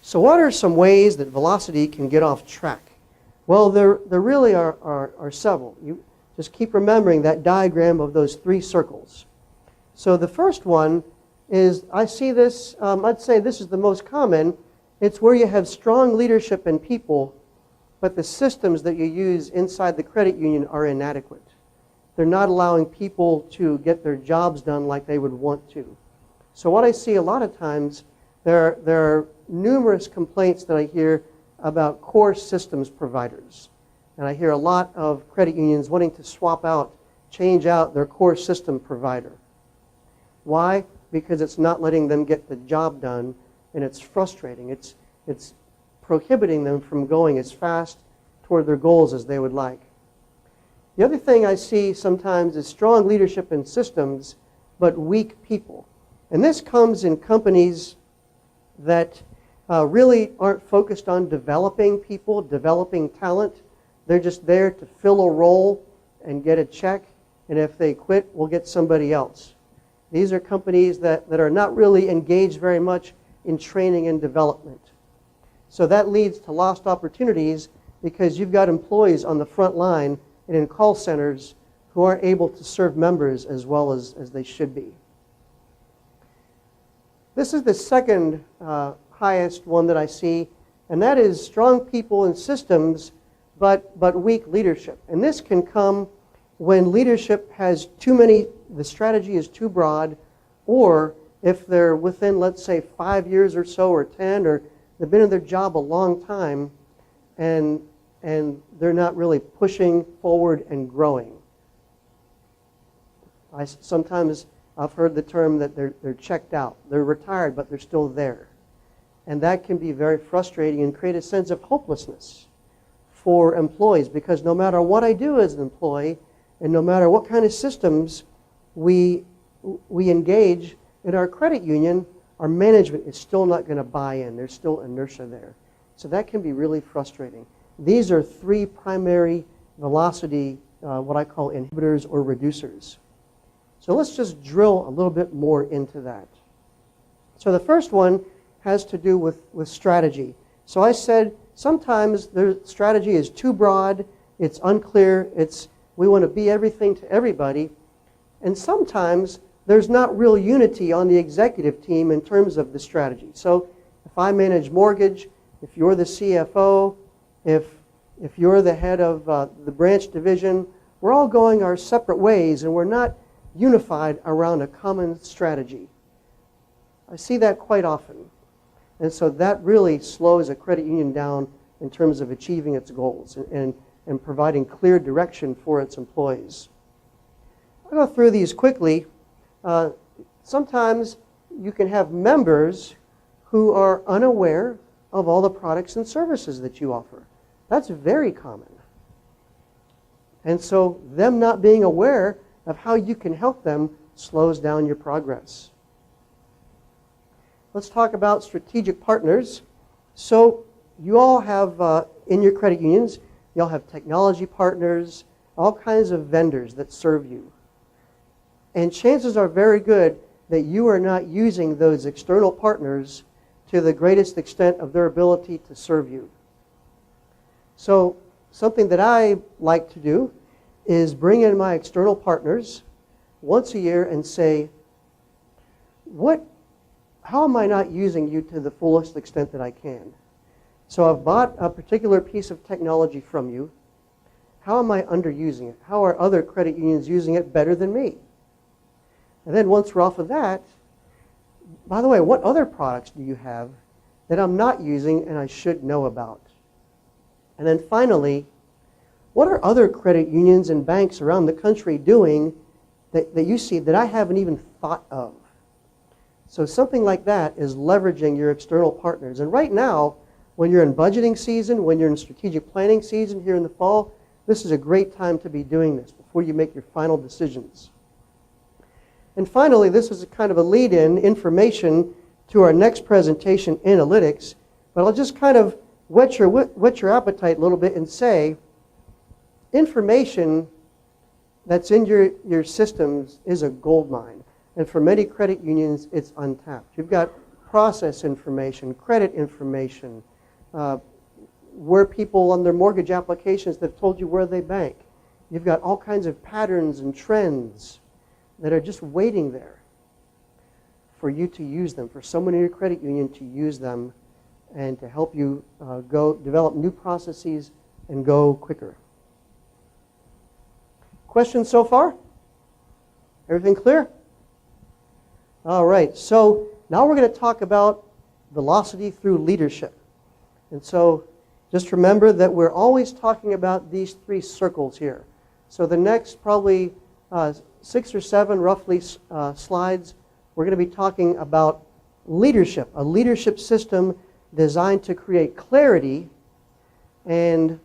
So what are some ways that Velocity can get off track? Well, there really are several. You just keep remembering that diagram of those 3 circles. So the first one is, I see this, I'd say this is the most common. It's where you have strong leadership and people, but the systems that you use inside the credit union are inadequate. They're not allowing people to get their jobs done like they would want to. So what I see a lot of times, there are numerous complaints that I hear about core systems providers. And I hear a lot of credit unions wanting to swap out, change out their core system provider. Why? Because it's not letting them get the job done, and it's frustrating. It's prohibiting them from going as fast toward their goals as they would like. The other thing I see sometimes is strong leadership in systems, but weak people. And this comes in companies that really aren't focused on developing people, developing talent. They're just there to fill a role and get a check, and if they quit, we'll get somebody else. These are companies that are not really engaged very much in training and development. So that leads to lost opportunities because you've got employees on the front line and in call centers who aren't able to serve members as well as they should be. This is the second highest one that I see, and that is strong people and systems, but weak leadership. And this can come when leadership has too many, the strategy is too broad, or if they're within, let's say, 5 years or so, or 10, or they've been in their job a long time, and they're not really pushing forward and growing. Sometimes I've heard the term that they're checked out. They're retired, but they're still there. And that can be very frustrating and create a sense of hopelessness for employees, because no matter what I do as an employee, and no matter what kind of systems we engage in our credit union, our management is still not going to buy in. There's still inertia there. So that can be really frustrating. These are 3 primary velocity, what I call inhibitors or reducers. So let's just drill a little bit more into that. So the first one has to do with strategy. So I said sometimes the strategy is too broad, it's unclear, we want to be everything to everybody, and sometimes there's not real unity on the executive team in terms of the strategy. So if I manage mortgage, if you're the CFO, if you're the head of the branch division, we're all going our separate ways and we're not unified around a common strategy. I see that quite often. And so that really slows a credit union down in terms of achieving its goals and providing clear direction for its employees. I'll go through these quickly. Sometimes you can have members who are unaware of all the products and services that you offer. That's very common. And so them not being aware of how you can help them slows down your progress. Let's talk about strategic partners. So you all have, in your credit unions, you all have technology partners, all kinds of vendors that serve you. And chances are very good that you are not using those external partners to the greatest extent of their ability to serve you. So something that I like to do is bring in my external partners once a year and say, how am I not using you to the fullest extent that I can? So I've bought a particular piece of technology from you. How am I underusing it? How are other credit unions using it better than me? And then once we're off of that, by the way, what other products do you have that I'm not using and I should know about? And then finally, what are other credit unions and banks around the country doing that you see that I haven't even thought of? So something like that is leveraging your external partners. And right now, when you're in budgeting season, when you're in strategic planning season here in the fall, this is a great time to be doing this before you make your final decisions. And finally, this is a kind of a lead-in information to our next presentation, analytics. But I'll just kind of whet your appetite a little bit and say, information that's in your systems is a gold mine. And for many credit unions, it's untapped. You've got process information, credit information, where people on their mortgage applications that have told you where they bank. You've got all kinds of patterns and trends that are just waiting there for you to use them, for someone in your credit union to use them and to help you go develop new processes and go quicker. Questions so far? Everything clear? All right, so now we're going to talk about velocity through leadership. And so just remember that we're always talking about these three circles here. So the next probably 6 or 7 roughly slides, we're going to be talking about leadership, a leadership system designed to create clarity and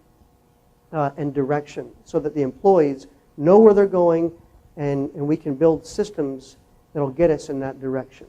direction so that the employees know where they're going and we can build systems that will get us in that direction.